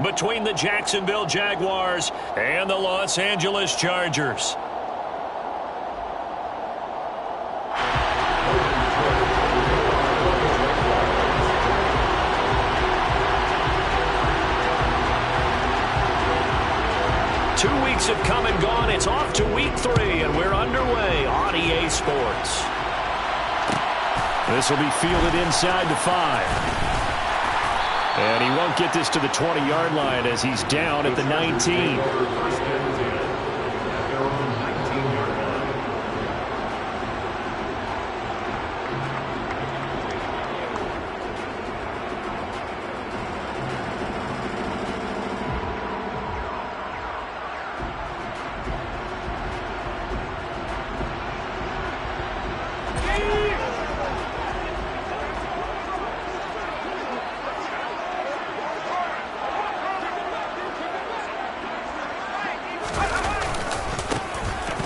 between the Jacksonville Jaguars and the Los Angeles Chargers. Have come and gone. It's off to week 3, and we're underway on EA Sports. This will be fielded inside the 5. And he won't get this to the 20-yard line as he's down at the 19.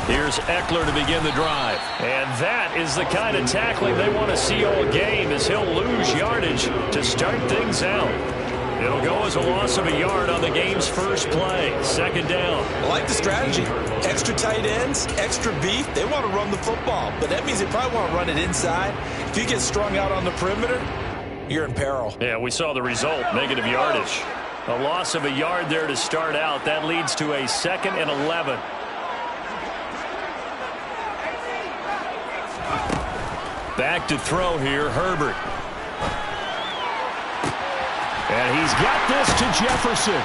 Here's Eckler to begin the drive. And that is the kind of tackling they want to see all game, as he'll lose yardage to start things out. It'll go as a loss of a yard on the game's first play. 2nd down. I like the strategy. Extra tight ends, extra beef. They want to run the football, but that means they probably want to run it inside. If you get strung out on the perimeter, you're in peril. Yeah, we saw the result, negative yardage. A loss of a yard there to start out. That leads to a 2nd and 11. Back to throw here, Herbert. And he's got this to Jefferson.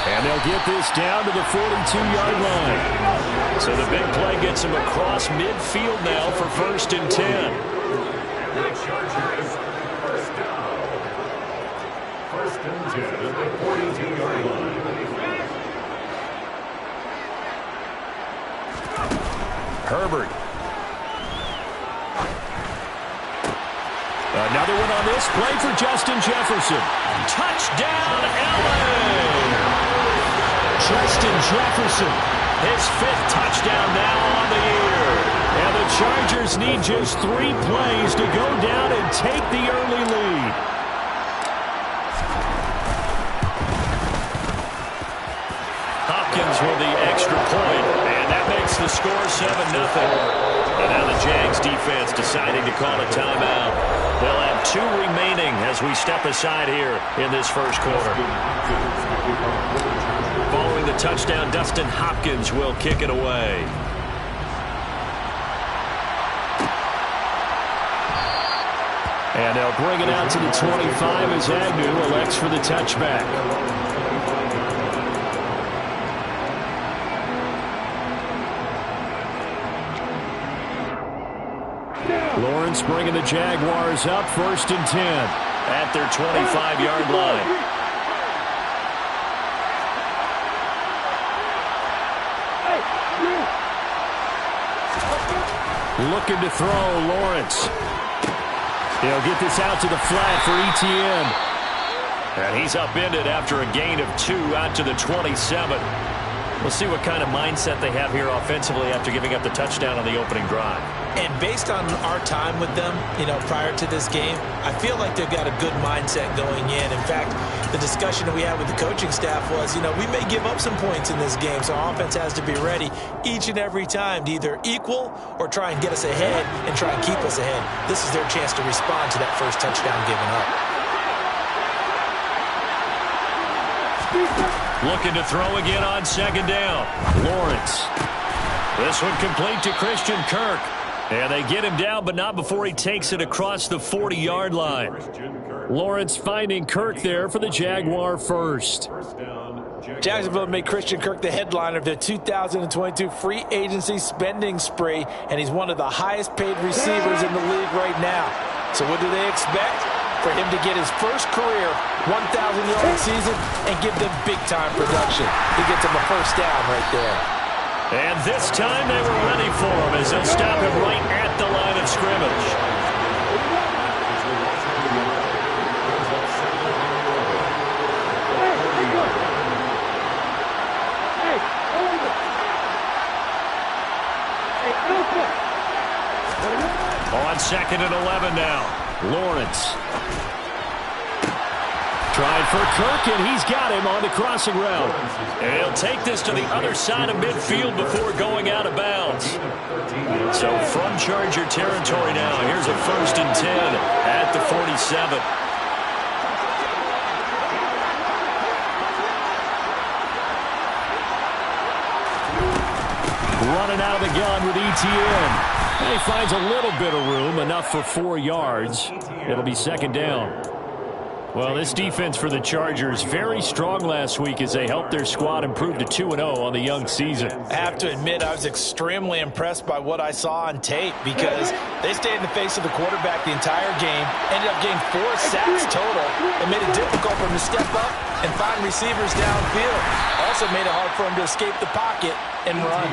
And they'll get this down to the 42-yard line. So the big play gets him across midfield now for 1st and 10. The Chargers, 1st down. 1st and 10 at the 42-yard line. Herbert. Another one on this play for Justin Jefferson. Touchdown, LA! Justin Jefferson, his 5th touchdown now on the year. And the Chargers need just 3 plays to go down and take the early lead. Hopkins with the extra point, and that makes the score 7-0. And now the Jags defense deciding to call a timeout. They'll have 2 remaining as we step aside here in this first quarter. Following the touchdown, Dustin Hopkins will kick it away. And they'll bring it out to the 25 as Agnew elects for the touchback. Lawrence bringing the Jaguars up, 1st and 10 at their 25-yard line. Looking to throw, Lawrence. He'll get this out to the flat for Etienne. And he's upended after a gain of 2 out to the 27. We'll see what kind of mindset they have here offensively after giving up the touchdown on the opening drive. And based on our time with them, prior to this game, I feel like they've got a good mindset going in. In fact, the discussion that we had with the coaching staff was, we may give up some points in this game, so our offense has to be ready each and every time to either equal or try and get us ahead and try and keep us ahead. This is their chance to respond to that first touchdown given up. Looking to throw again on 2nd down. Lawrence. This one complete to Christian Kirk. And they get him down, but not before he takes it across the 40-yard line. Lawrence finding Kirk there for the Jaguar first. Jacksonville made Christian Kirk the headliner of their 2022 free agency spending spree, and he's one of the highest paid receivers in the league right now. So what do they expect? For him to get his first career 1,000-yard season and give them big-time production. He gets him a 1st down right there. And this time they were ready for him as they'll stop him right at the line of scrimmage. On 2nd and 11 now. Lawrence. Trying for Kirk, and he's got him on the crossing route. And he'll take this to the other side of midfield before going out of bounds. So from Charger territory now, here's a 1st and 10 at the 47. Running out of the gun with ETN. And he finds a little bit of room, enough for 4 yards. It'll be 2nd down. Well, this defense for the Chargers, very strong last week as they helped their squad improve to 2-0 on the young season. I have to admit, I was extremely impressed by what I saw on tape because they stayed in the face of the quarterback the entire game, ended up getting 4 sacks total, and made it difficult for him to step up and find receivers downfield. Also made it hard for him to escape the pocket and run.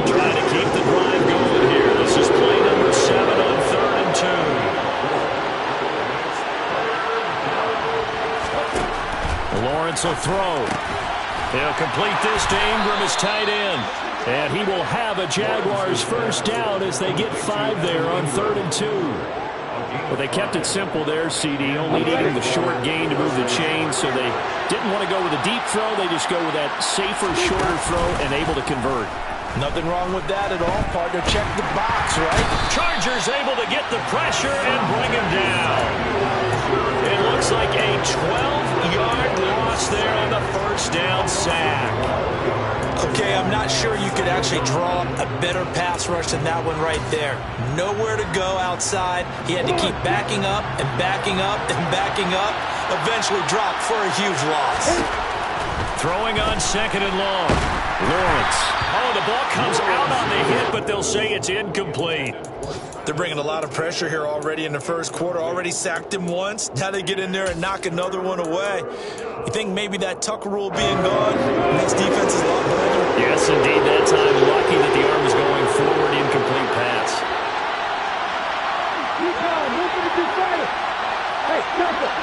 Trying to keep the drive going here. This is play number 7 on 3rd and 2. Lawrence will throw. He'll complete this to Ingram, his tight end. And he will have a Jaguars 1st down as they get 5 there on 3rd and 2. Well, they kept it simple there, CD, only needing the short gain to move the chains, so they didn't want to go with a deep throw. They just go with that safer, shorter throw and able to convert. Nothing wrong with that at all, partner. Check the box, right? Chargers able to get the pressure and bring him down. It looks like a 12-yard loss there on the 1st down sack. Okay, I'm not sure you could actually draw a better pass rush than that one right there. Nowhere to go outside. He had to keep backing up and backing up and backing up. Eventually dropped for a huge loss. Throwing on 2nd and long. Lawrence. Oh, the ball comes out on the hit, but they'll say it's incomplete. They're bringing a lot of pressure here already in the 1st quarter. Already sacked him once. Now they get in there and knock another one away. You think maybe that Tuck rule being gone makes defenses a lot better? Yes, indeed. That time, lucky that the arm was going forward. Incomplete pass. Hey, stop it.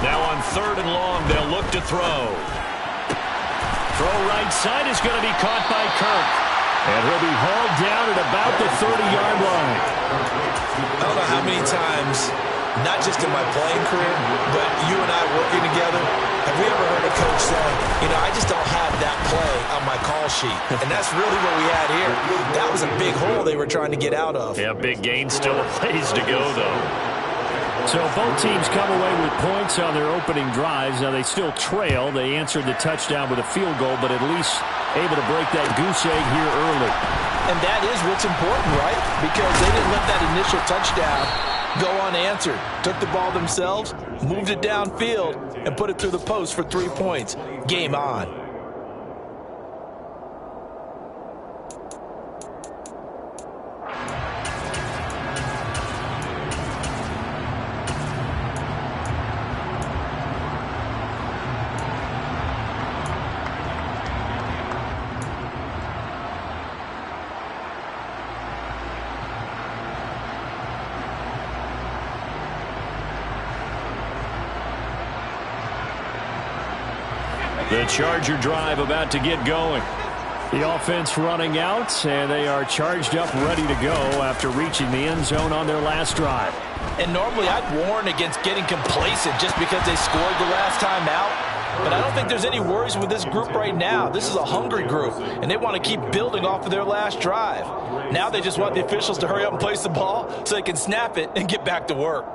Now on 3rd and long, they'll look to throw. Throw right side is going to be caught by Kirk. And he'll be hauled down at about the 30-yard line. I don't know how many times, not just in my playing career, but you and I working together, have we ever heard a coach say, you know, I just don't have that play on my call sheet. And that's really what we had here. That was a big hole they were trying to get out of. Yeah, big gain, still a ways to go, though. So both teams come away with points on their opening drives. Now they still trail. They answered the touchdown with a field goal, but at least able to break that goose egg here early. And that is what's important, right? Because they didn't let that initial touchdown go unanswered. Took the ball themselves, moved it downfield, and put it through the post for 3 points. Game on. The Charger drive about to get going. The offense running out, and they are charged up, ready to go after reaching the end zone on their last drive. And normally I'd warn against getting complacent just because they scored the last time out. But I don't think there's any worries with this group right now. This is a hungry group, and they want to keep building off of their last drive. Now they just want the officials to hurry up and place the ball so they can snap it and get back to work.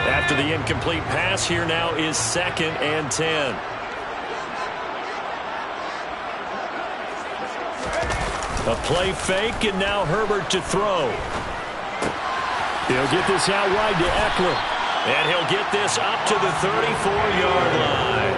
After the incomplete pass, here now is 2nd and 10. A play fake, and now Herbert to throw. He'll get this out wide to Eckler. And he'll get this up to the 34-yard line.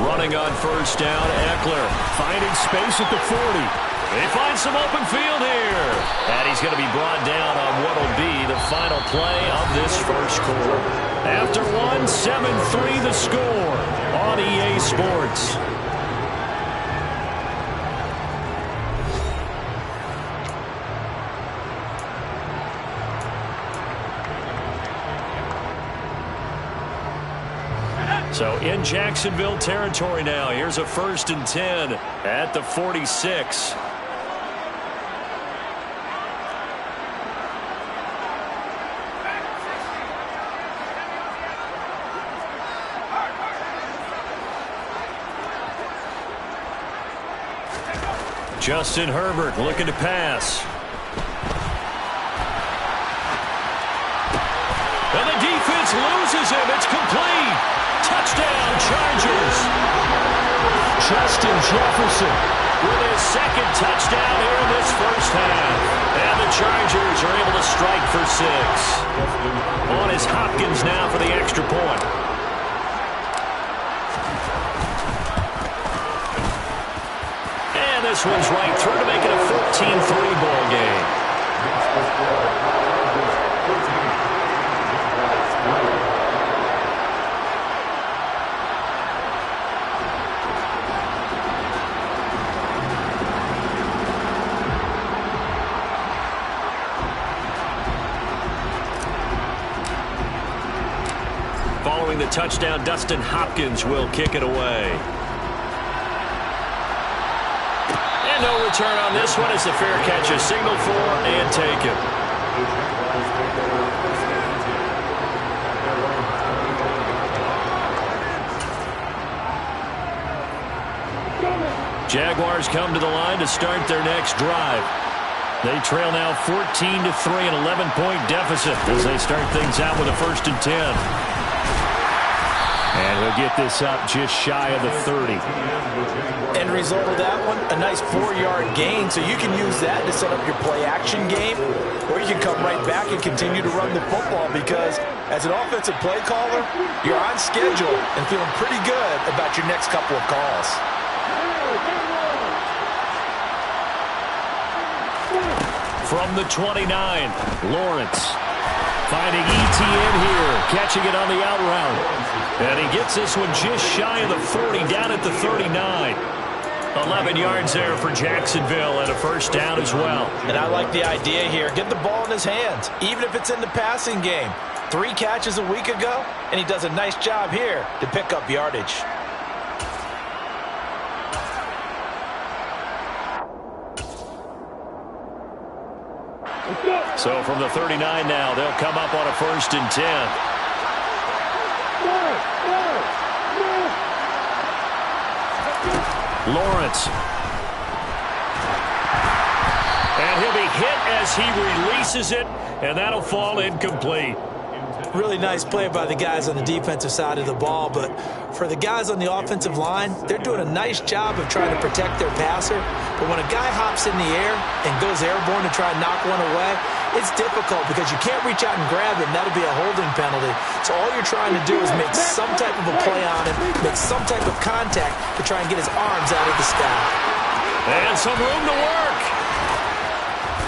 Running on 1st down, Eckler finding space at the 40. They find some open field here. And he's going to be brought down on what will be the final play of this 1st quarter. After one, 7-3 the score on EA Sports. So in Jacksonville territory now. Here's a 1st and 10 at the 46. Justin Herbert looking to pass. And the defense loses him. It's complete. Touchdown, Chargers. Justin Jefferson with his 2nd touchdown here in this first half. And the Chargers are able to strike for 6. On is Hopkins now for the extra point. And this one's right through to make it a 14-3 ball game. Following the touchdown, Dustin Hopkins will kick it away. And no return on this one as the fair catch is signaled for and taken. Jaguars come to the line to start their next drive. They trail now 14-3, an 11-point deficit as they start things out with a 1st and 10. And he'll get this up just shy of the 30. End result of that one, a nice 4-yard gain, so you can use that to set up your play-action game, or you can come right back and continue to run the football because as an offensive play caller, you're on schedule and feeling pretty good about your next couple of calls. From the 29, Lawrence finding ETN here, catching it on the out route. And he gets this one just shy of the 40, down at the 39. 11 yards there for Jacksonville and a 1st down as well. And I like the idea here. Get the ball in his hands, even if it's in the passing game. 3 catches a week ago, and he does a nice job here to pick up yardage. So from the 39 now, they'll come up on a 1st and 10. Lawrence. And he'll be hit as he releases it, and that'll fall incomplete. Really nice play by the guys on the defensive side of the ball, but for the guys on the offensive line, they're doing a nice job of trying to protect their passer. But when a guy hops in the air and goes airborne to try and knock one away, it's difficult because you can't reach out and grab him. That'll be a holding penalty. So all you're trying to do is make some type of a play on him, make some type of contact to try and get his arms out of the sky. And some room to work.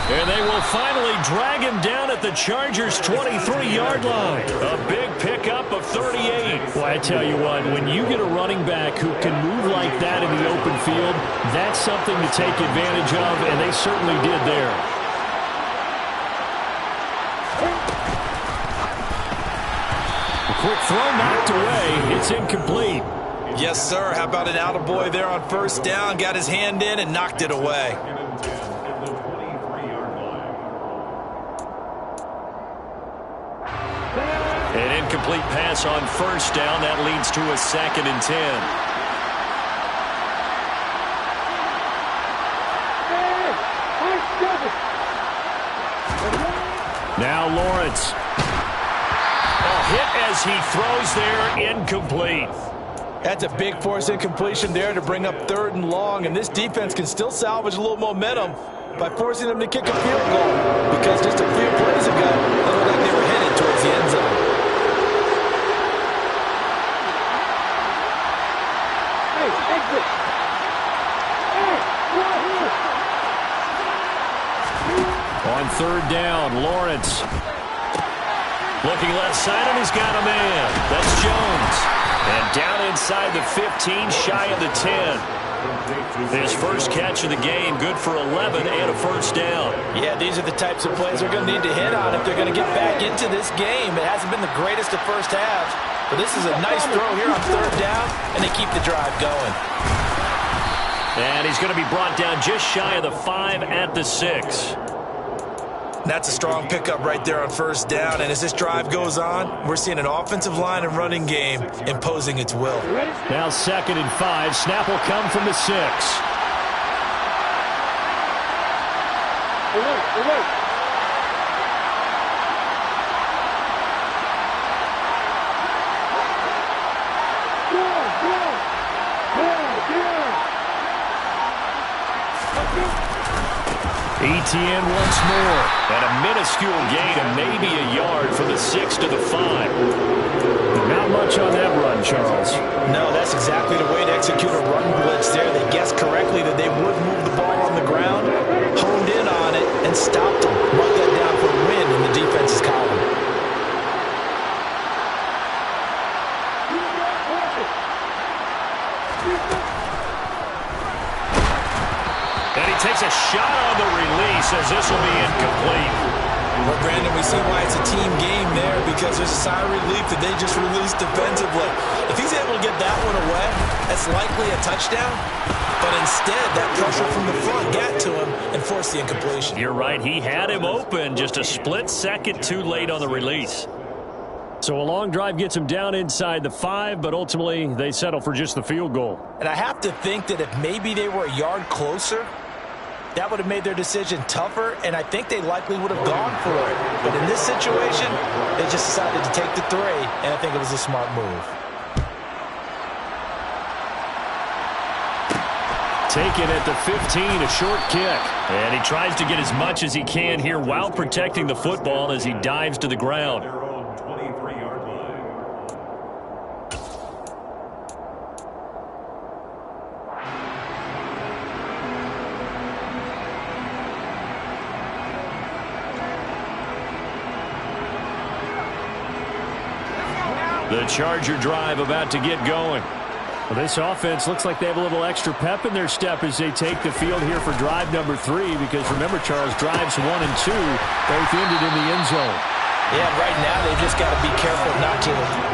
And they will finally drag him down at the Chargers' 23-yard line. A big pickup of 38. Well, I tell you what, when you get a running back who can move like that in the open field, that's something to take advantage of, and they certainly did there. A quick throw knocked away. It's incomplete. Yes, sir. How about an attaboy there on 1st down? Got his hand in and knocked it away. An incomplete pass on 1st down. That leads to a 2nd and 10. Now Lawrence. A hit as he throws there, incomplete. That's a big force incompletion there to bring up 3rd and long, and this defense can still salvage a little momentum by forcing them to kick a field goal because just a few plays ago, it looked like they were headed towards the end zone. On 3rd down, Lawrence. Looking left side, and he's got a man. That's Jones. And down inside the 15, shy of the 10. His first catch of the game, good for 11 and a first down. Yeah, these are the types of plays they're going to need to hit on if they're going to get back into this game. It hasn't been the greatest of first halves, but this is a nice throw here on third down, and they keep the drive going. And he's going to be brought down just shy of the 5 at the 6. That's a strong pickup right there on first down, and as this drive goes on, we're seeing an offensive line and running game imposing its will. Now 2nd and 5. Snap will come from the 6. Etienne once more. And a minuscule gain of maybe a yard from the 6 to the 5. Not much on that run, Charles. No, that's exactly the way to execute a run blitz there. They guessed correctly that they would move the ball on the ground, honed in on it, and stopped them. Mark that down for a win in the defense's column. And he takes a shot on the release as this will be incomplete. Well, Brandon, we see why it's a team game there because there's a sigh of relief that they just released defensively. If he's able to get that one away, that's likely a touchdown. But instead, that pressure from the front got to him and forced the incompletion. You're right. He had him open just a split second too late on the release. So a long drive gets him down inside the 5, but ultimately they settle for just the field goal. And I have to think that if maybe they were a yard closer, that would have made their decision tougher, and I think they likely would have gone for it. But in this situation, they just decided to take the 3, and I think it was a smart move. Taken at the 15, a short kick. And he tries to get as much as he can here while protecting the football as he dives to the ground. The Charger drive about to get going. Well, this offense looks like they have a little extra pep in their step as they take the field here for drive number 3 because remember, Charles, drives 1 and 2 both ended in the end zone. Yeah, right now they've just got to be careful not to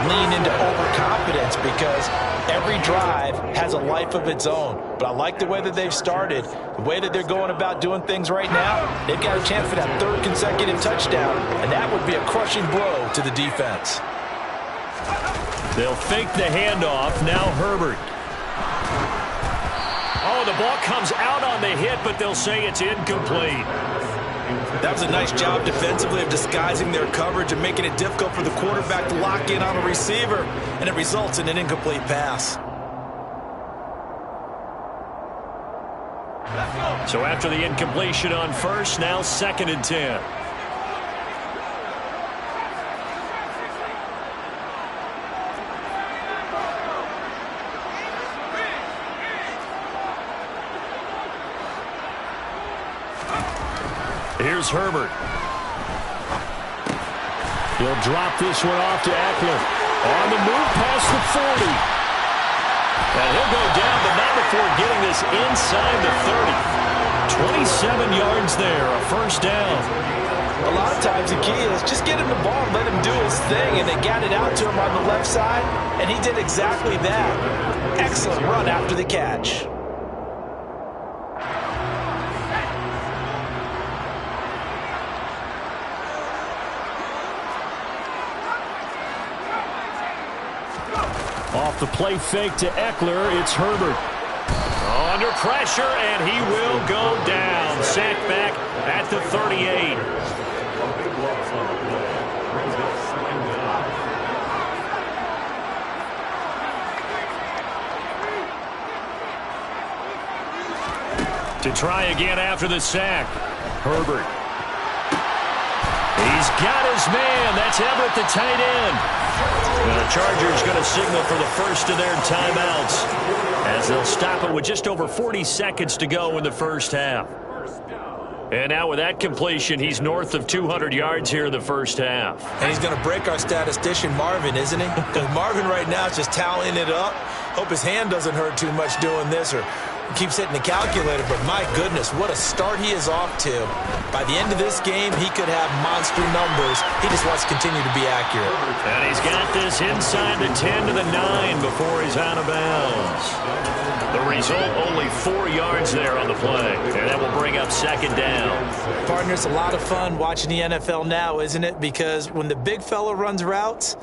lean into overconfidence because every drive has a life of its own. But I like the way that they've started, the way that they're going about doing things right now. They've got a chance for that 3rd consecutive touchdown, and that would be a crushing blow to the defense. They'll fake the handoff. Now Herbert. Oh, the ball comes out on the hit, but they'll say it's incomplete. That was a nice job defensively of disguising their coverage and making it difficult for the quarterback to lock in on a receiver, and it results in an incomplete pass. So after the incompletion on first, now 2nd and 10. Here's Herbert. He'll drop this one off to Eckler. On the move past the 40. And he'll go down, but not before getting this inside the 30. 27 yards there, a first down. A lot of times the key is just get him the ball and let him do his thing, and they got it out to him on the left side, and he did exactly that. Excellent run after the catch. Off the play fake to Eckler, it's Herbert. Under pressure, and he will go down. Sacked back at the 38. To try again after the sack. Herbert. He's got his man. That's Everett, the tight end. And the Chargers going to signal for the first of their timeouts as they'll stop it with just over 40 seconds to go in the first half. And now with that completion, he's north of 200 yards here in the first half. And he's going to break our statistician Marvin, isn't he? Because Marvin right now is just tallying it up. Hope his hand doesn't hurt too much doing this, or keeps hitting the calculator, but my goodness, what a start he is off to. By the end of this game, he could have monster numbers. He just wants to continue to be accurate. And he's got this inside the 10 to the 9 before he's out of bounds. The result, only 4 yards there on the play, and that will bring up second down. Partner, it's a lot of fun watching the NFL now, isn't it? Because when the big fella runs routes,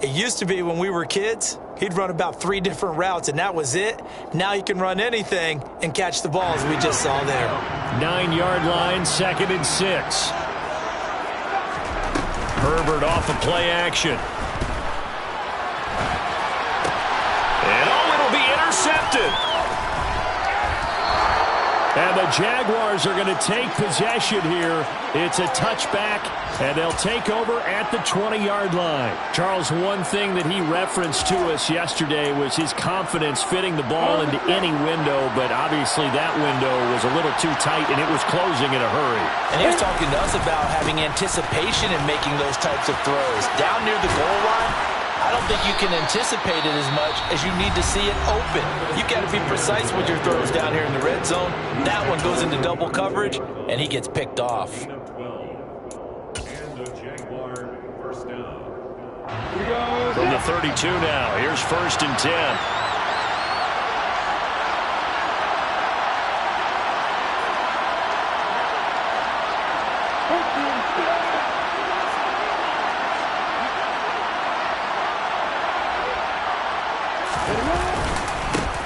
it used to be when we were kids, he'd run about 3 different routes, and that was it. Now he can run anything and catch the ball, as we just saw there. 9-yard line, 2nd and 6. Herbert off of play action. And it'll be intercepted. And the Jaguars are going to take possession here. It's a touchback, and they'll take over at the 20-yard line. Charles, one thing that he referenced to us yesterday was his confidence fitting the ball into any window, but obviously that window was a little too tight, and it was closing in a hurry. And he was talking to us about having anticipation in making those types of throws. Down near the goal line, I don't think you can anticipate it as much as you need to see it open. You got to be precise with your throws down here in the red zone. That one goes into double coverage, and he gets picked off. And the Jaguar first down. From the 32 now, here's 1st and 10.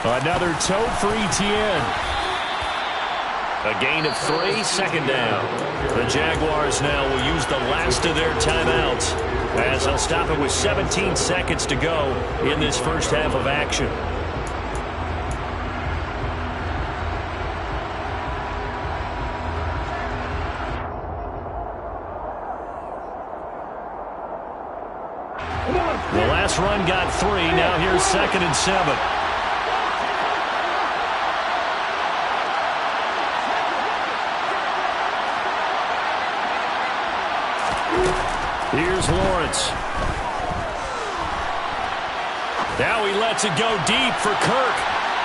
Another toe for Etienne. A gain of 3, 2nd down. The Jaguars now will use the last of their timeouts as they'll stop it with 17 seconds to go in this first half of action. The last run got 3. Now here's 2nd and 7. Here's Lawrence. Now he lets it go deep for Kirk.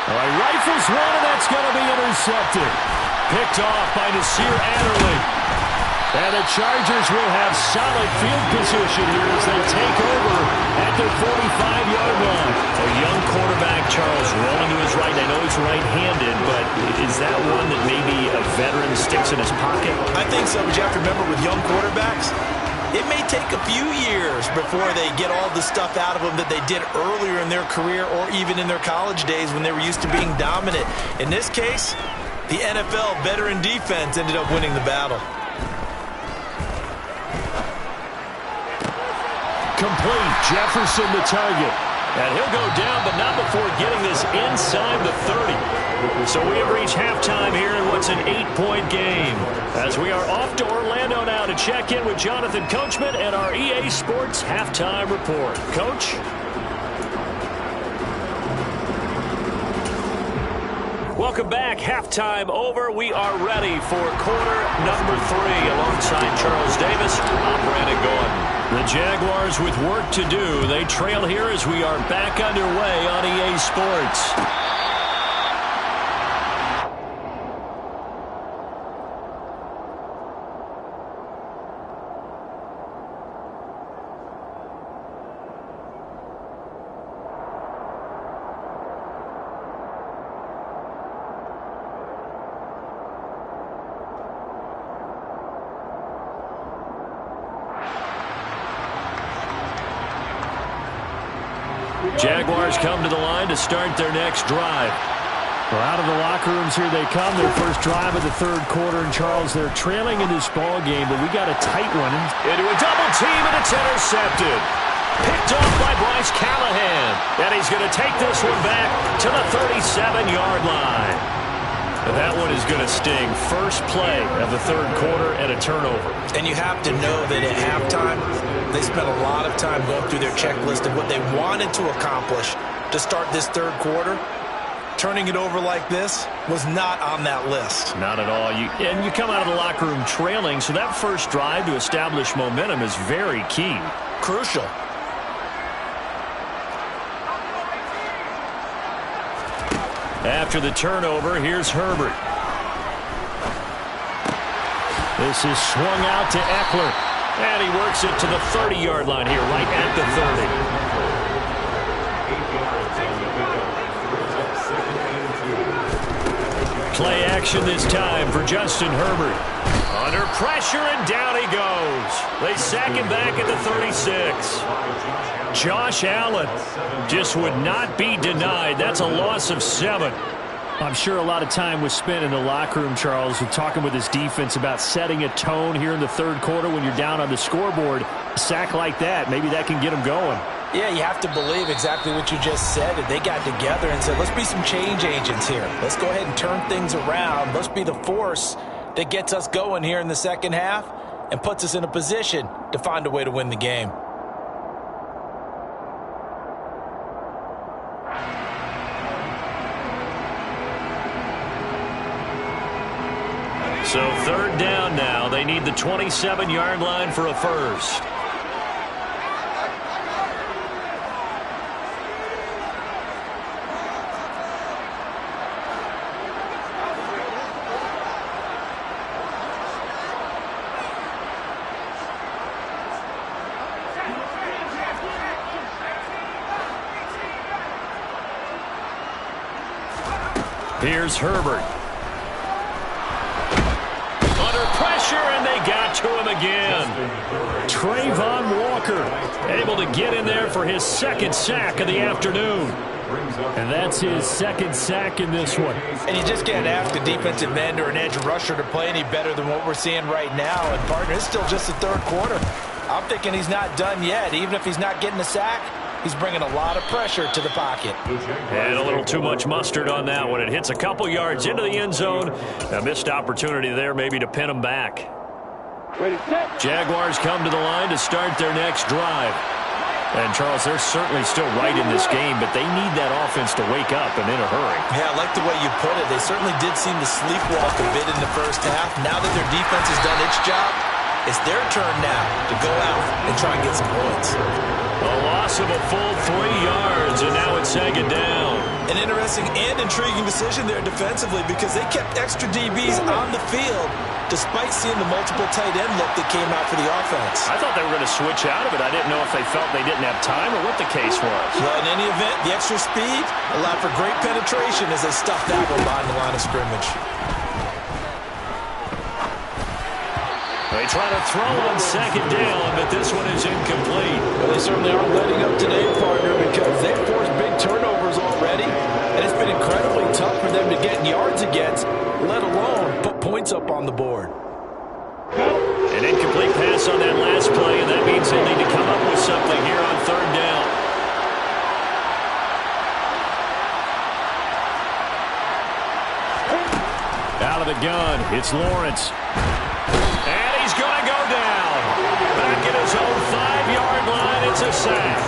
Rifles one, and that's going to be intercepted. Picked off by Nasir Adderley. And the Chargers will have solid field position here as they take over at their 45-yard line. A young quarterback, Charles, rolling to his right. I know he's right-handed, but is that one that maybe a veteran sticks in his pocket? I think so, but you have to remember with young quarterbacks, it may take a few years before they get all the stuff out of them that they did earlier in their career or even in their college days when they were used to being dominant. In this case, the NFL veteran defense ended up winning the battle. Complete. Jefferson the target. And he'll go down, but not before getting this inside the 30. So we have reached halftime here in what's an 8-point game. As we are off to Orlando now to check in with Jonathan Coachman and our EA Sports Halftime Report. Coach? Welcome back. Halftime over. We are ready for quarter number 3. Alongside Charles Davis, I'm Brandon Gordon. The Jaguars with work to do. They trail here as we are back underway on EA Sports. Jaguars come to the line to start their next drive. Well, out of the locker rooms here they come. Their first drive of the third quarter. And, Charles, they're trailing in this ball game, but we got a tight one. Into a double team, and it's intercepted. Picked off by Bryce Callahan. And he's going to take this one back to the 37-yard line. And that one is going to sting. First play of the third quarter and a turnover. And you have to know that at halftime, they spent a lot of time going through their checklist of what they wanted to accomplish to start this third quarter. Turning it over like this was not on that list. Not at all. And you come out of the locker room trailing, so that first drive to establish momentum is very key. Crucial. After the turnover, here's Herbert. This is swung out to Eckler. And he works it to the 30-yard line here, right at the 30. Play action this time for Justin Herbert. Under pressure, and down he goes. They sack him back at the 36. Josh Allen just would not be denied. That's a loss of 7. I'm sure a lot of time was spent in the locker room, Charles, with talking with his defense about setting a tone here in the third quarter when you're down on the scoreboard. A sack like that, maybe that can get them going. Yeah, you have to believe exactly what you just said. They got together and said, let's be some change agents here. Let's go ahead and turn things around. Let's be the force that gets us going here in the second half and puts us in a position to find a way to win the game. So third down now. They need the 27-yard line for a first. Here's Herbert. And they got to him again. Trayvon Walker able to get in there for his second sack of the afternoon. And that's his second sack in this one. And you just can't ask a defensive end or an edge rusher to play any better than what we're seeing right now. And, partner, it's still just the third quarter. I'm thinking he's not done yet. Even if he's not getting a sack, he's bringing a lot of pressure to the pocket. And a little too much mustard on that one. It hits a couple yards into the end zone. A missed opportunity there maybe to pin him back. Jaguars come to the line to start their next drive. And, Charles, they're certainly still right in this game, but they need that offense to wake up and in a hurry. Yeah, I like the way you put it. They certainly did seem to sleepwalk a bit in the first half. Now that their defense has done its job, it's their turn now to go out and try and get some points. A loss of a full 3 yards, and now it's second down. An interesting and intriguing decision there defensively because they kept extra DBs on the field despite seeing the multiple tight end look that came out for the offense. I thought they were going to switch out of it. I didn't know if they felt they didn't have time or what the case was. Well, in any event, the extra speed allowed for great penetration as they stuffed that one behind the line of scrimmage. They try to throw on second down, but this one is incomplete. Well, they certainly aren't letting up today, partner, because they've forced big turnovers already, and it's been incredibly tough for them to get yards against, let alone put points up on the board. An incomplete pass on that last play, and that means they'll need to come up with something here on third down. Out of the gun, it's Lawrence. And he's going to go down. Back at his own 5-yard line, it's a sack.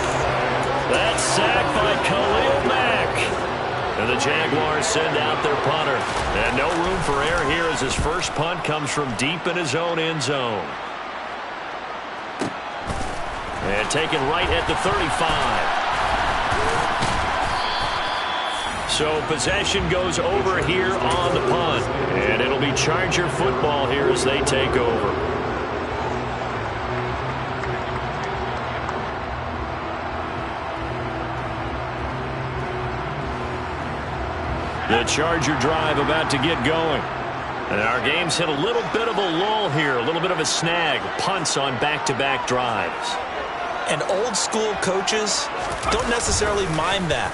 That's sacked by Khalil Mack. And the Jaguars send out their punter. And no room for error here as his first punt comes from deep in his own end zone. And taken right at the 35. So possession goes over here on the punt. And it'll be Charger football here as they take over. The Charger drive about to get going. And our game's hit a little bit of a lull here, a little bit of a snag. Punts on back-to-back drives. And old school coaches don't necessarily mind that.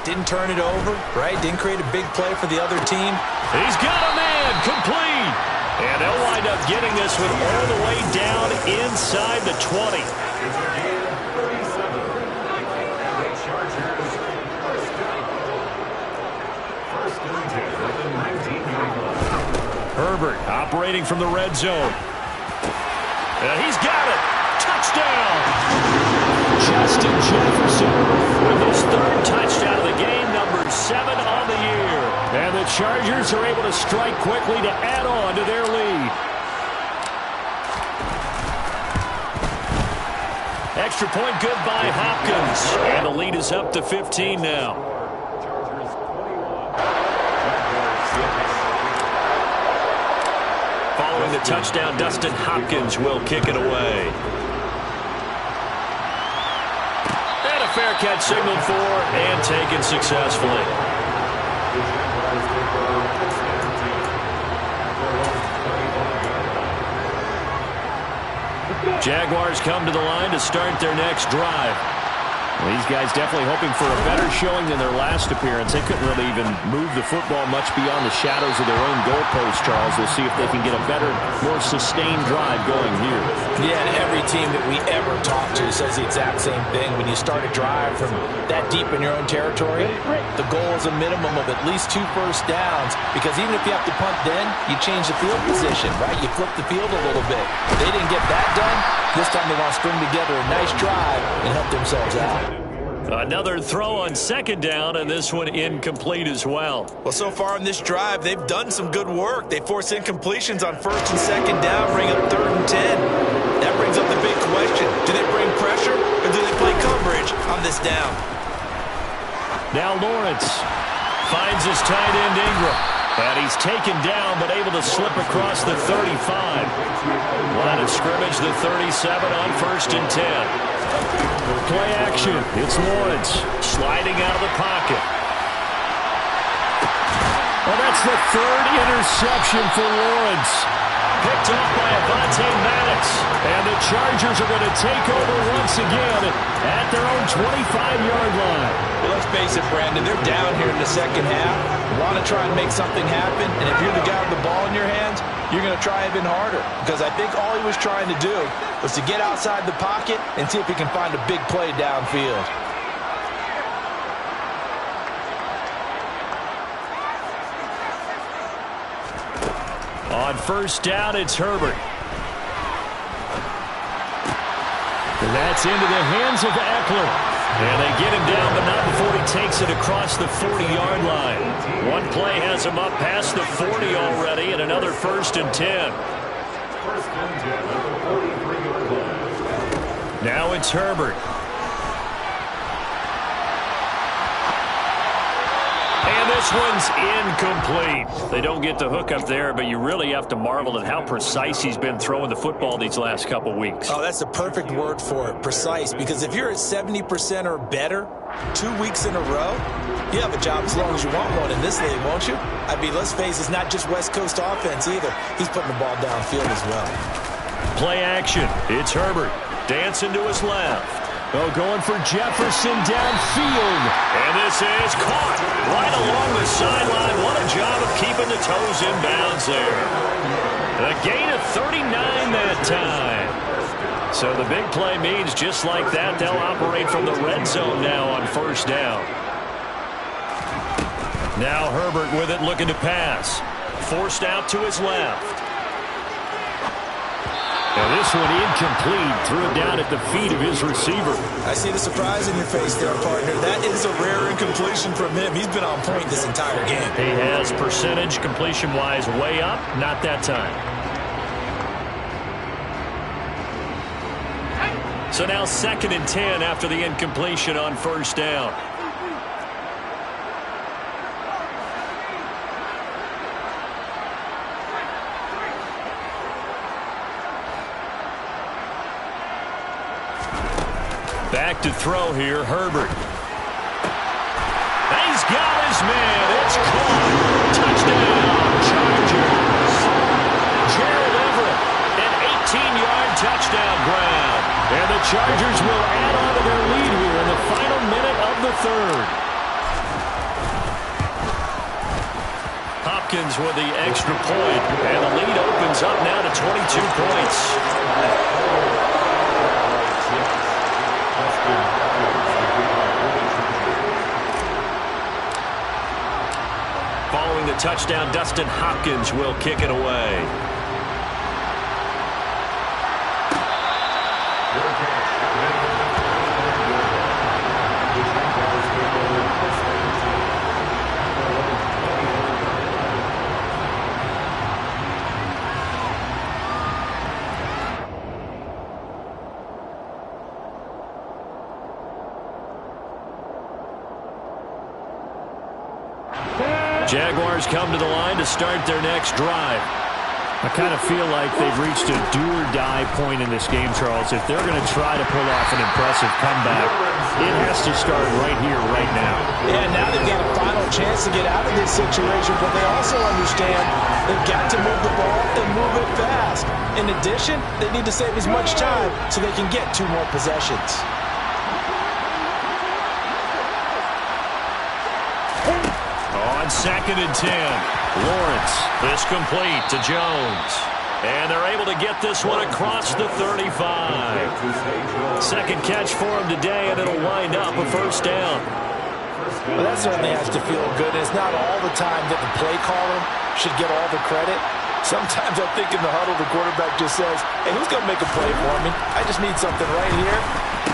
Didn't turn it over, right? Didn't create a big play for the other team. He's got a man, complete. And they'll wind up getting this one all the way down inside the 20. Herbert operating from the red zone. And he's got it. Touchdown. Justin Jefferson with his third touchdown of the game, number 7 on the year. And the Chargers are able to strike quickly to add on to their lead. Extra point good by Hopkins. And the lead is up to 15 now. Following the touchdown, Dustin Hopkins will kick it away. And a fair catch signaled for and taken successfully. Jaguars come to the line to start their next drive. Well, these guys definitely hoping for a better showing than their last appearance. They couldn't really even move the football much beyond the shadows of their own goalpost, Charles. We'll see if they can get a better, more sustained drive going here. Yeah, and every team that we ever talk to says the exact same thing. When you start a drive from that deep in your own territory, the goal is a minimum of at least 2 first downs, because even if you have to punt then, you change the field position, right? You flip the field a little bit. They didn't get that done. This time they want to string together a nice drive and help themselves out. Another throw on second down, and this one incomplete as well. Well, so far in this drive, they've done some good work. They force incompletions on first and second down, bring up 3rd and 10. That brings up the big question. Do they bring pressure, or do they play coverage on this down? Now Lawrence finds his tight end Ingram. And he's taken down, but able to slip across the 35. Line of scrimmage, the 37 on 1st and 10. Play action. It's Lawrence sliding out of the pocket. Well, that's the 3rd interception for Lawrence. Picked off by Avonte Maddox. And the Chargers are going to take over once again at their own 25-yard line. Well, let's face it, Brandon, they're down here in the second half. Want to try and make something happen, and if you're the guy with the ball in your hands, you're going to try even harder, because I think all he was trying to do was to get outside the pocket and see if he can find a big play downfield. On first down, it's Herbert. And that's into the hands of Eckler. And they get him down, but not before he takes it across the 40-yard line. One play has him up past the 40 already, and another 1st and 10. Now it's Herbert. And this one's incomplete. They don't get the hook up there, but you really have to marvel at how precise he's been throwing the football these last couple weeks. Oh, that's the perfect word for it, precise, because if you're at 70% or better 2 weeks in a row, you have a job as long as you want one in this league, won't you? I mean, let's face it, it's not just West Coast offense either. He's putting the ball downfield as well. Play action. It's Herbert dancing to his left. Oh, going for Jefferson downfield. And this is caught right along the sideline. What a job of keeping the toes in bounds there. A gain of 39 that time. So the big play means just like that, they'll operate from the red zone now on first down. Now Herbert with it, looking to pass. Forced out to his left. And this one incomplete. Threw it down at the feet of his receiver. I see the surprise in your face there, partner. That is a rare incompletion from him. He's been on point this entire game. He has percentage completion-wise way up. Not that time. So now 2nd and 10 after the incompletion on first down. Back to throw here, Herbert. He's got his man. It's caught. Touchdown, Chargers. Gerald Everett, an 18-yard touchdown grab. And the Chargers will add on to their lead here in the final minute of the 3rd. Hopkins with the extra point, and the lead opens up now to 22 points. Following the touchdown, Dustin Hopkins will kick it away. Jaguars come to the line to start their next drive. I kind of feel like they've reached a do-or-die point in this game, Charles. If they're going to try to pull off an impressive comeback, it has to start right here, right now. Yeah, now they've got a final chance to get out of this situation, but they also understand they've got to move the ball and move it fast. In addition, they need to save as much time so they can get 2 more possessions. On 2nd and 10, Lawrence, this complete to Jones. And they're able to get this one across the 35. Second catch for him today, and it'll wind up a first down. Well, that certainly has to feel good. It's not all the time that the play caller should get all the credit. Sometimes I think in the huddle, the quarterback just says, hey, who's going to make a play for me? I just need something right here.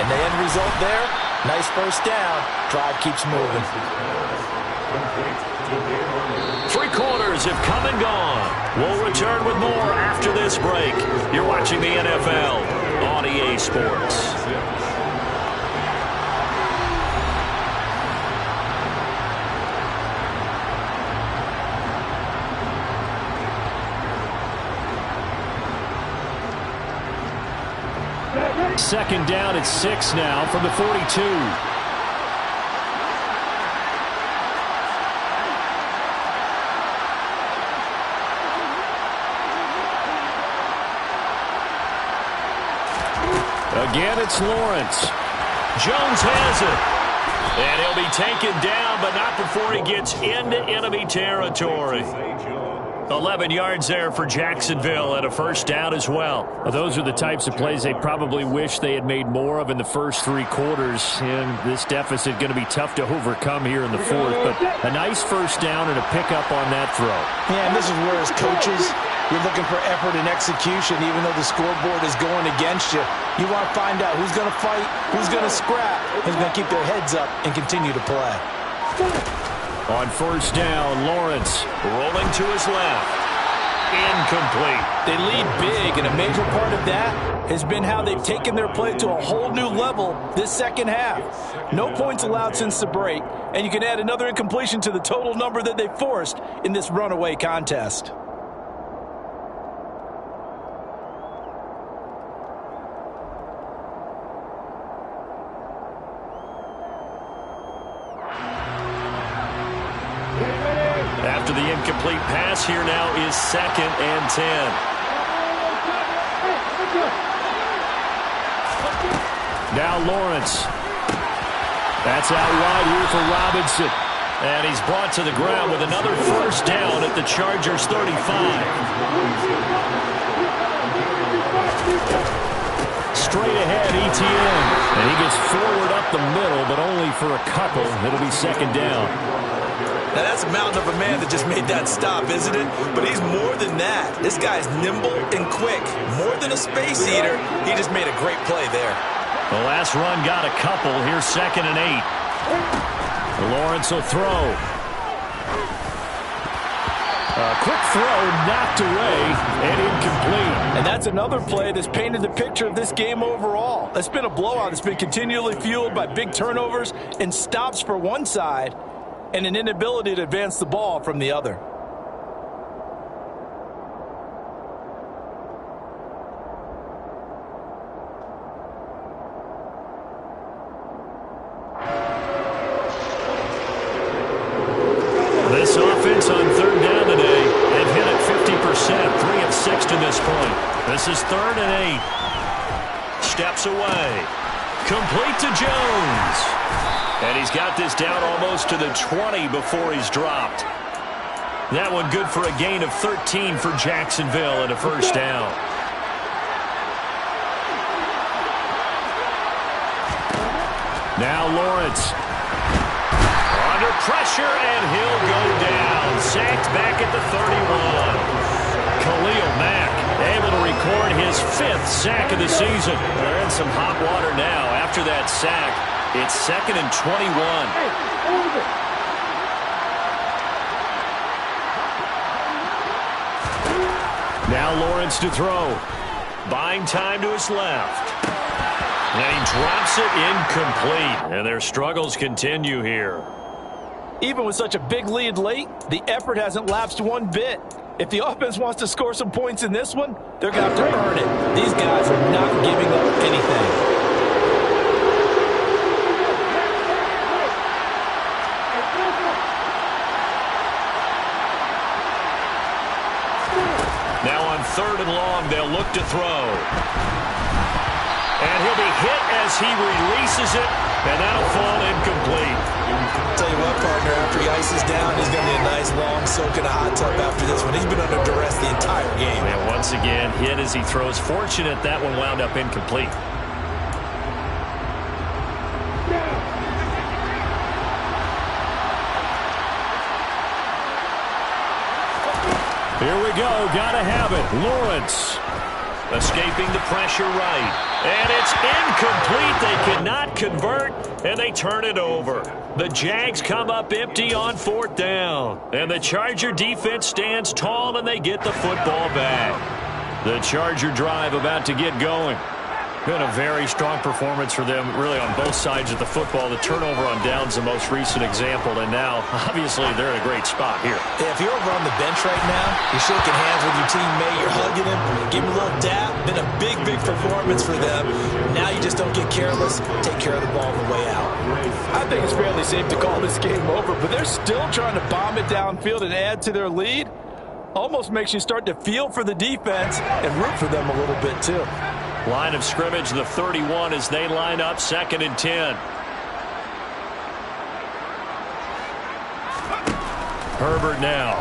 And the end result there, nice first down. Drive keeps moving. 3 quarters have come and gone. We'll return with more after this break. You're watching the NFL on EA Sports. Second down at 6 now from the 42. Again, it's Lawrence. Jones has it. And he'll be taken down, but not before he gets into enemy territory. 11 yards there for Jacksonville and a first down as well. Those are the types of plays they probably wish they had made more of in the first 3 quarters. And this deficit going to be tough to overcome here in the 4th. But a nice first down and a pickup on that throw. Yeah, and this is where as coaches, you're looking for effort and execution. Even though the scoreboard is going against you, you want to find out who's going to fight, who's going to scrap, who's going to keep their heads up and continue to play. On first down, Lawrence rolling to his left. Incomplete. They lead big, and a major part of that has been how they've taken their play to a whole new level this second half. No points allowed since the break, and you can add another incompletion to the total number that they forced in this runaway contest. After the incomplete pass, here now is 2nd and 10. Now Lawrence. That's out wide here for Robinson. And he's brought to the ground with another first down at the Chargers' 35. Straight ahead, ETN. And he gets forward up the middle, but only for a couple. It'll be 2nd down. Now, that's a mountain of a man that just made that stop, isn't it? But he's more than that. This guy's nimble and quick. More than a space eater, he just made a great play there. The last run got a couple. Here's 2nd and 8. Lawrence will throw. A quick throw knocked away and incomplete. And that's another play that's painted the picture of this game overall. It's been a blowout. It's been continually fueled by big turnovers and stops for one side and an inability to advance the ball from the other. This offense on 3rd down today, they've hit it 50%, 3 of 6 to this point. This is 3rd and 8. Steps away. Complete to Jones. And he's got this down almost to the 20 before he's dropped. That one good for a gain of 13 for Jacksonville and a first down. Now Lawrence. Under pressure, and he'll go down. Sacked back at the 31. Khalil Mack able to record his 5th sack of the season. They're in some hot water now after that sack. It's 2nd and 21. Now Lawrence to throw. Buying time to his left. And he drops it incomplete. And their struggles continue here. Even with such a big lead late, the effort hasn't lapsed one bit. If the offense wants to score some points in this one, they're going to have to earn it. These guys are not giving up anything. Now on 3rd and long, they'll look to throw. And he'll be hit as he releases it, and that'll fall incomplete. Tell you what, partner, after he ices down, he's going to need a nice long soak in a hot tub after this one. He's been under duress the entire game. And once again, hit as he throws. Fortunate that one wound up incomplete. Here we go. Gotta have it. Lawrence escaping the pressure right. And it's incomplete. They cannot convert, and they turn it over. The Jags come up empty on 4th down. And the Charger defense stands tall, and they get the football back. The Charger drive about to get going. Been a very strong performance for them, really, on both sides of the football. The turnover on downs, the most recent example, and now, obviously, they're in a great spot here. Yeah, if you're over on the bench right now, you're shaking hands with your teammate, you're hugging him, give him a little dap. Been a big, big performance for them. Now you just don't get careless. Take care of the ball on the way out. I think it's fairly safe to call this game over, but they're still trying to bomb it downfield and add to their lead. Almost makes you start to feel for the defense and root for them a little bit, too. Line of scrimmage, the 31, as they line up 2nd and 10. Herbert now.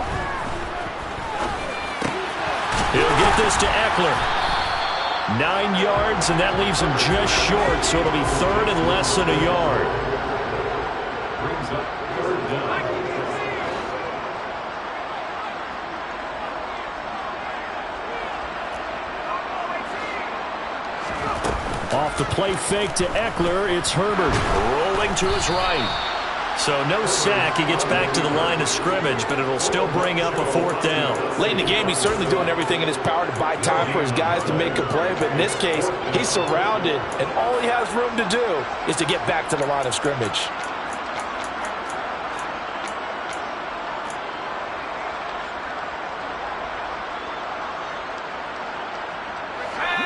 He'll get this to Eckler. 9 yards, and that leaves him just short, so it'll be 3rd and less than a yard. Brings up 3rd down. Off the play fake to Eckler, it's Herbert rolling to his right. So no sack. He gets back to the line of scrimmage, but it'll still bring up a 4th down. Late in the game, he's certainly doing everything in his power to buy time for his guys to make a play, but in this case, he's surrounded, and all he has room to do is to get back to the line of scrimmage.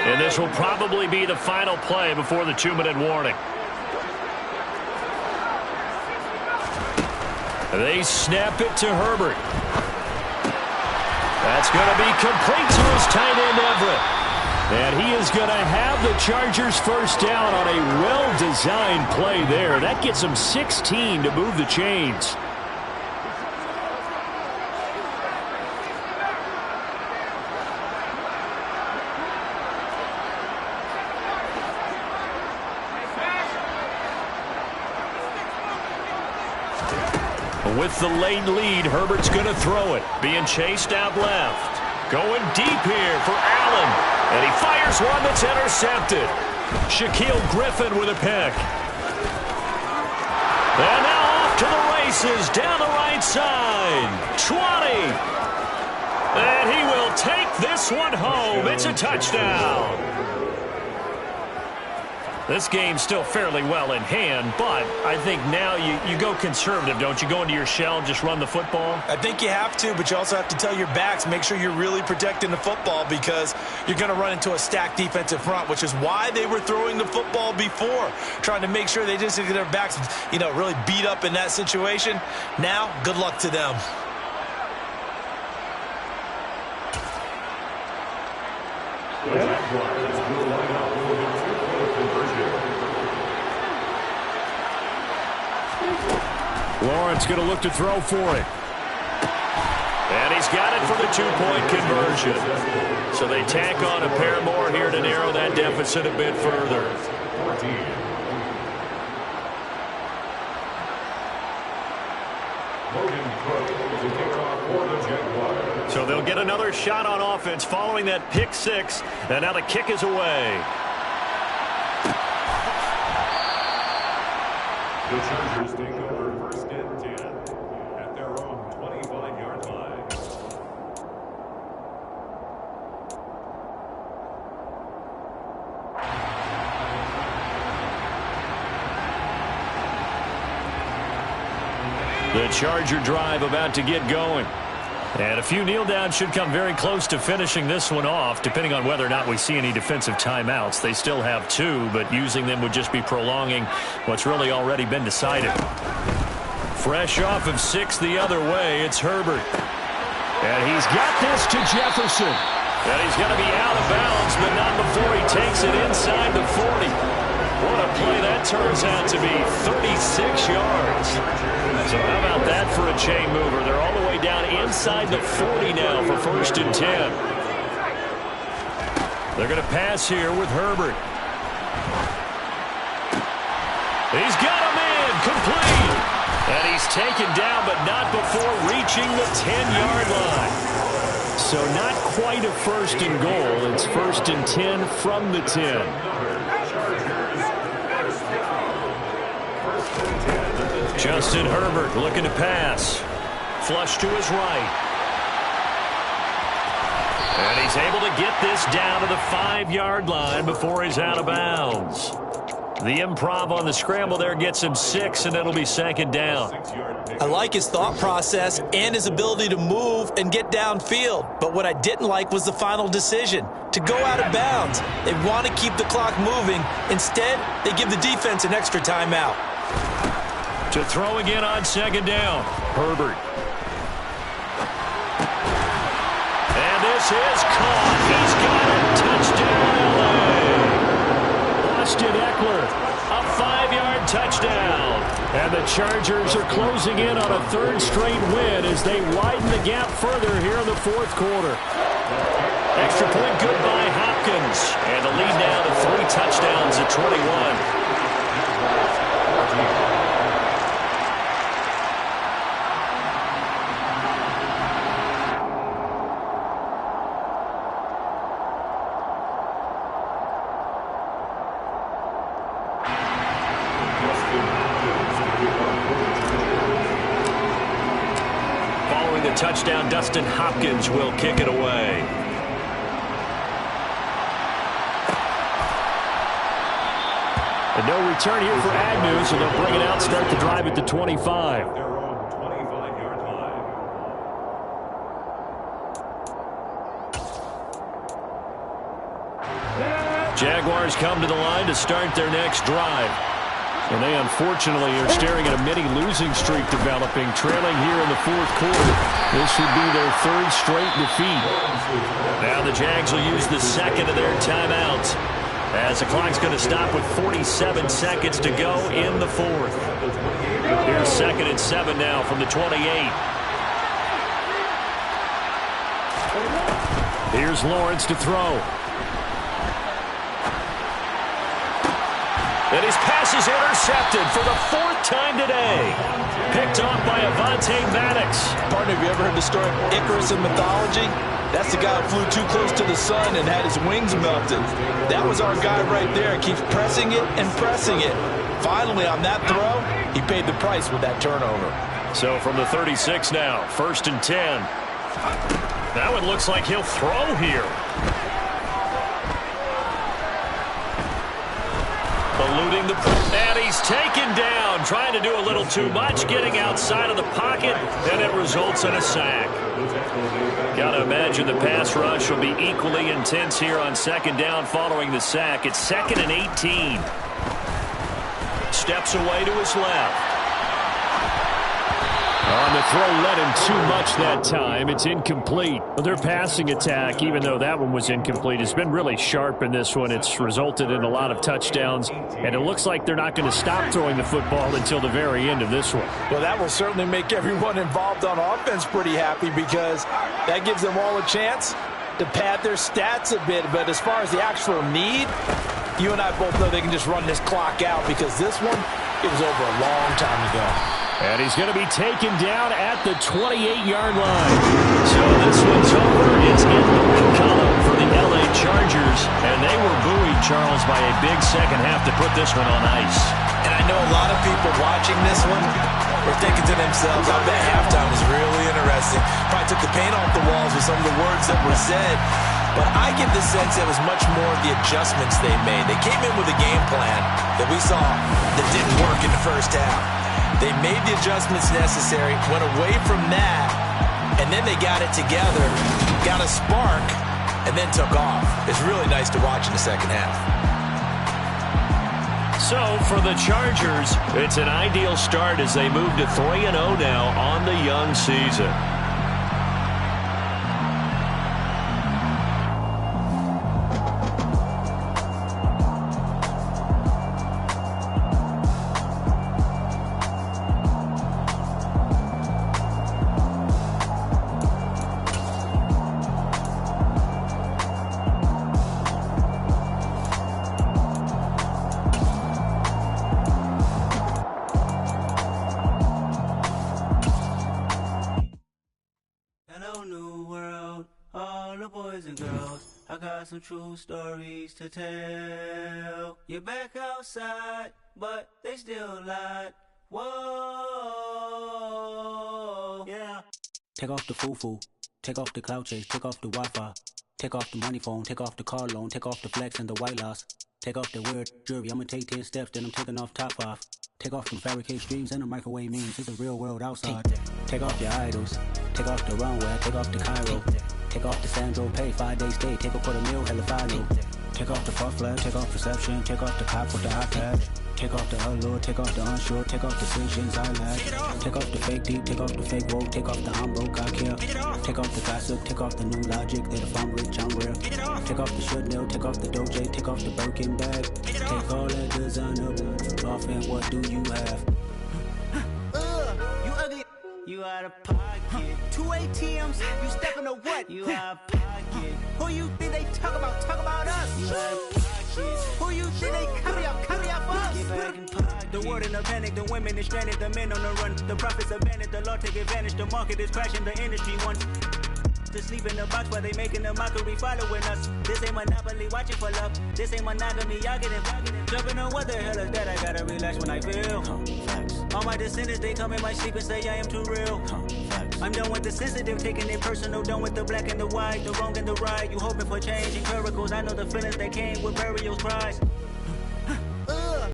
And this will probably be the final play before the 2-minute warning. They snap it to Herbert. That's going to be complete to his tight end, Everett. And he is going to have the Chargers first down on a well-designed play there. That gets him 16 to move the chains. With the late lead, Herbert's going to throw it. Being chased out left. Going deep here for Allen. And he fires one that's intercepted. Shaquille Griffin with a pick. And now off to the races down the right side. 20. And he will take this one home. It's a touchdown. This game's still fairly well in hand, but I think now you go conservative, don't you? Go into your shell and just run the football? I think you have to, but you also have to tell your backs, make sure you're really protecting the football because you're going to run into a stacked defensive front, which is why they were throwing the football before, trying to make sure they just get their backs, really beat up in that situation. Now, good luck to them. The Jaguars will line up for the 2-point conversion. Lawrence going to look to throw for it. And he's got it for the 2-point conversion. So they tack on a pair more here to narrow that deficit a bit further. 14. Logan Cook to kick off for the Jaguars. So they'll get another shot on offense following that pick six. And now the kick is away. The Chargers take over 1st and 10 at their own 25-yard line. The Charger drive about to get going. And a few kneel downs should come very close to finishing this one off, depending on whether or not we see any defensive timeouts. They still have 2, but using them would just be prolonging what's really already been decided. Fresh off of 6 the other way, it's Herbert. And he's got this to Jefferson. And he's going to be out of bounds, but not before he takes it inside the 40. What a play that turns out to be, 36 yards. So how about that for a chain mover? They're all the way down inside the 40 now for 1st and 10. They're going to pass here with Herbert. He's got him in, complete. And he's taken down, but not before reaching the 10-yard line. So not quite a 1st and goal. It's 1st and 10 from the 10. Justin Herbert looking to pass. Flush to his right. And he's able to get this down to the 5-yard line before he's out of bounds. The improv on the scramble there gets him 6, and it'll be 2nd down. I like his thought process and his ability to move and get downfield. But what I didn't like was the final decision, to go out of bounds. They want to keep the clock moving. Instead, they give the defense an extra timeout. To throw again on 2nd down, Herbert. And this is caught. He's got it. Touchdown, LA. Austin Eckler, a 5-yard touchdown. And the Chargers are closing in on a 3rd straight win as they widen the gap further here in the 4th quarter. Extra point good by Hopkins. And the lead now to 3 touchdowns at 21. Touchdown, Dustin Hopkins will kick it away. And no return here for Agnew, so they'll bring it out, start the drive at the 25. Their own 25-yard line. Jaguars come to the line to start their next drive. And they unfortunately are staring at a mini-losing streak developing, trailing here in the 4th quarter. This would be their 3rd straight defeat. Now the Jags will use the 2nd of their timeouts, as the clock's going to stop with 47 seconds to go in the 4th. Here's 2nd and 7 now from the 28. Here's Lawrence to throw. And his pass is intercepted for the 4th time today. Picked off by Avonte Maddox. Partner, have you ever heard the story of Icarus in mythology? That's the guy who flew too close to the sun and had his wings melted. That was our guy right there. Keeps pressing it and pressing it. Finally, on that throw, he paid the price with that turnover. So from the 36 now, 1st and 10. That one looks like he'll throw here. Eluding the... And he's taken down, trying to do a little too much, getting outside of the pocket, and it results in a sack. Got to imagine the pass rush will be equally intense here on 2nd down following the sack. It's 2nd and 18. Steps away to his left. On the throw, led him too much that time. It's incomplete. Their passing attack, even though that one was incomplete, has been really sharp in this one. It's resulted in a lot of touchdowns, and it looks like they're not going to stop throwing the football until the very end of this one. Well, that will certainly make everyone involved on offense pretty happy, because that gives them all a chance to pad their stats a bit. But as far as the actual need, you and I both know they can just run this clock out, because this one, it was over a long time ago. And he's going to be taken down at the 28-yard line. So this one's over. It's in the win column for the LA Chargers. And they were buoyed, Charles, by a big second half to put this one on ice. And I know a lot of people watching this one were thinking to themselves, I bet halftime was really interesting. Probably took the paint off the walls with some of the words that were said. But I get the sense it was much more of the adjustments they made. They came in with a game plan that we saw that didn't work in the first half. They made the adjustments necessary, went away from that, and then they got it together, got a spark, and then took off. It's really nice to watch in the second half. So for the Chargers, it's an ideal start as they move to 3-0 now on the young season. Some true stories to tell. You're back outside, but they still lied. Whoa, yeah. Take off the foo-foo, take off the cloud chase, take off the Wi-Fi, take off the money phone, take off the car loan, take off the flex and the white loss, take off the weird jewelry. I'ma take 10 steps, then I'm taking off top 5. Take off the fabricate streams and the microwave memes. It's a real world outside. Take off your idols, take off the runway, take off the Cairo. Take off the Sandro pay, 5-day stay, take a $250,000, hella final. Take off the far flag, take off perception, take off the cop with the iPad. Take off the allure, take off the unsure, take off decisions I lack. Take off the fake deep, take off the fake woke, take off the I'm broke, I care. Take off the gossip, take off the new logic, that if I'm rich, I'm real. Take off the Chanel, take off the Doja, take off the Birkin bag. Take all that designer off and what do you have? You ugly. You out of pocket. 2 ATMs, you stepping to what? You out of pocket. Who you think they talk about? Talk about us. You out of pocket. Who you think they carry up for us? Get back in pocket. The world in a panic, the women is stranded, the men on the run. The profits abandoned, the law take advantage. The market is crashing, the industry wants to sleep in the box while they making a mockery following us. This ain't Monopoly, watching for love. This ain't monogamy, y'all getting jumping on what the hell is that? I gotta relax when I feel. All my descendants, they come in my sleep and say I am too real. I'm done with the sensitive, taking it personal. Done with the black and the white, the wrong and the right. You hoping for change and miracles. I know the feelings that came with burial cries.